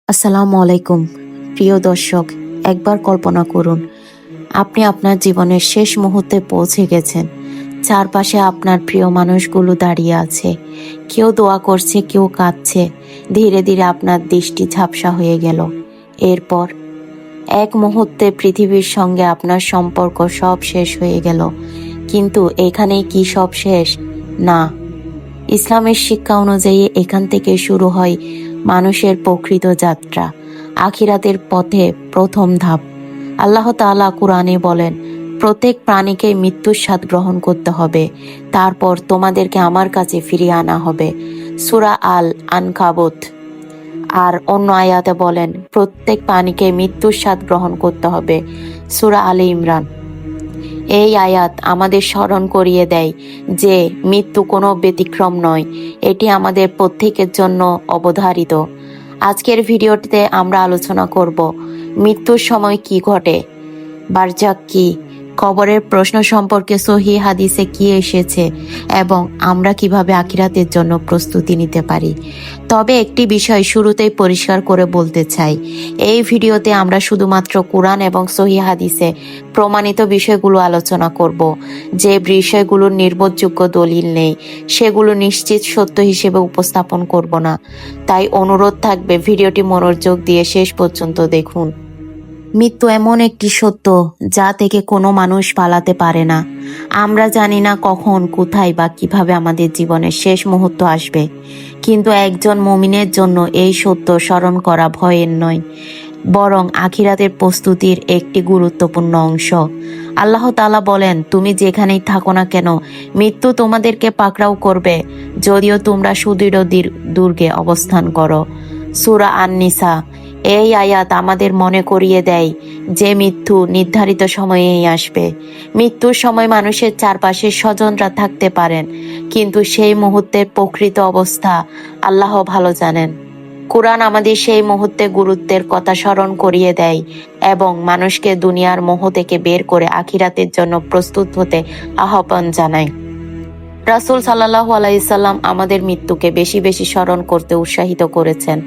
আসসালামু আলাইকুম প্রিয় দর্শক, একবার কল্পনা করুন আপনি আপনার জীবনের শেষ মুহূর্তে পৌঁছে গেছেন। চারপাশে আপনার প্রিয় মানুষগুলো দাঁড়িয়ে আছে, কেউ দোয়া করছে, কেউ কাঁদছে। ধীরে ধীরে আপনার দৃষ্টি ঝাপসা হয়ে গেল। এরপর এক মুহূর্তে পৃথিবীর সঙ্গে আপনার সম্পর্ক সব শেষ হয়ে গেল। কিন্তু এখানেই কি সব শেষ? না, ইসলামের শিক্ষা অনুযায়ী এখান থেকে শুরু হয় মানুষের প্রকৃত যাত্রা, আখিরাতের পথে প্রথম ধাপ। আল্লাহ তাআলা কুরআনে বলেন, প্রত্যেক প্রাণীকে মৃত্যুর স্বাদ গ্রহণ করতে হবে, তারপর তোমাদেরকে আমার কাছে ফিরিয়ে আনা হবে। সূরা আল আনকাবুত। আর অন্য আয়াতে বলেন, প্রত্যেক প্রাণীকে মৃত্যুর স্বাদ গ্রহণ করতে হবে। সূরা আলে ইমরান। এই আয়াত আমাদের স্মরণ করিয়ে দেয় যে মৃত্যু কোনো ব্যতিক্রম নয়, এটি আমাদের প্রত্যেকের জন্য অবধারিত। আজকের ভিডিওটিতে আমরা আলোচনা করব মৃত্যুর সময় কি ঘটে, বারজাক কি, কবরের প্রশ্ন সম্পর্কে সহিহ হাদিসে কি এসেছে এবং আমরা কিভাবে আখিরাতের জন্য প্রস্তুতি নিতে পারি। তবে একটি বিষয় শুরুতেই পরিষ্কার করে বলতে চাই, এই ভিডিওতে আমরা শুধুমাত্র কুরআন এবং সহিহ হাদিসে প্রমাণিত বিষয়গুলো আলোচনা করব। যে বিষয়গুলোর নির্ভরযোগ্য দলিল নেই সেগুলো নিশ্চিত সত্য হিসেবে উপস্থাপন করব না। তাই অনুরোধ থাকবে ভিডিওটি মনোযোগ দিয়ে শেষ পর্যন্ত দেখুন। মৃত্যু এমন একটি সত্য যা থেকে কোনো মানুষ পালাতে পারে না। আমরা জানি না কখন, কোথায় বা কিভাবে আমাদের জীবনের শেষ মুহূর্ত আসবে, কিন্তু একজন মুমিনের জন্য এই সত্য স্মরণ করা ভয়ের নয়, বরং আখিরাতের প্রস্তুতির একটি গুরুত্বপূর্ণ অংশ। আল্লাহ তাআলা বলেন, তুমি যেখানেই থাকো না কেন মৃত্যু তোমাদেরকে পাকড়াও করবে, যদিও তোমরা সুদৃঢ় দুর্গে অবস্থান করো। সূরা আন-নিসা। এই আয়াত আমাদের মনে করিয়ে দেয় যে মৃত্যু নির্ধারিত সময়েই আসবে। মৃত্যুর সময় মানুষের চারপাশে স্বজনরা থাকতে পারেন, কিন্তু সেই মুহূর্তের প্রকৃত অবস্থা আল্লাহ ভালো জানেন। কুরআন আমাদের সেই মুহূর্তে গুরুত্বের কথা স্মরণ করিয়ে দেয় এবং মানুষকে দুনিয়ার মোহ থেকে বের করে আখিরাতের জন্য প্রস্তুত হতে আহ্বান জানায়। রাসূল সাল্লাল্লাহু আলাইহি সাল্লাম আমাদের মৃত্যুকে বেশি বেশি স্মরণ করতে উৎসাহিত করেছেন,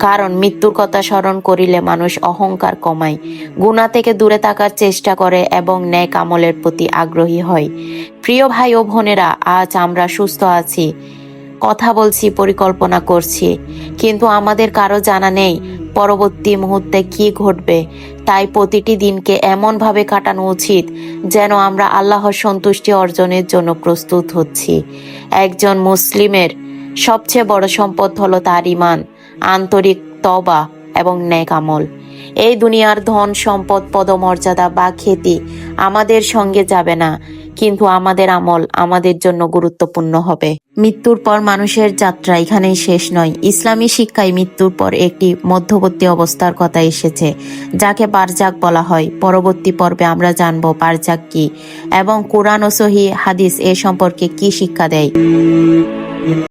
কারণ মৃত্যুর কথা স্মরণ করিলে মানুষ অহংকার কমায়, গুনাহ থেকে দূরে থাকার চেষ্টা করে এবং নেক আমলের প্রতি আগ্রহী হয়। প্রিয় ভাই ও বোনেরা, আজ আমরা সুস্থ আছি, কথা বলছি, পরিকল্পনা করছি, কিন্তু আমাদের কারো জানা নেই পরবর্তী মুহূর্তে কি ঘটবে। তাই প্রতিটি দিনকে এমনভাবে কাটানো উচিত যেন আমরা আল্লাহর সন্তুষ্টি অর্জনের জন্য প্রস্তুত হচ্ছি। একজন মুসলিমের সবচেয়ে বড় সম্পদ হলো তার ঈমান, আন্তরিক তওবা এবং নেক আমল। এই দুনিয়ার ধন সম্পদ, পদমর্যাদা বা খ্যাতি আমাদের সঙ্গে যাবে না, কিন্তু আমাদের আমল আমাদের জন্য গুরুত্বপূর্ণ হবে। মৃত্যুর পর মানুষের যাত্রা এখানেই শেষ নয়। ইসলামী শিক্ষায় মৃত্যুর পর একটি মধ্যবর্তী অবস্থার কথা এসেছে, যাকে বারজাক বলা হয়। পরবর্তী পর্বে আমরা জানব বারজাক কি এবং কুরআন ও সহিহ হাদিস এ সম্পর্কে কি শিক্ষা দেয়।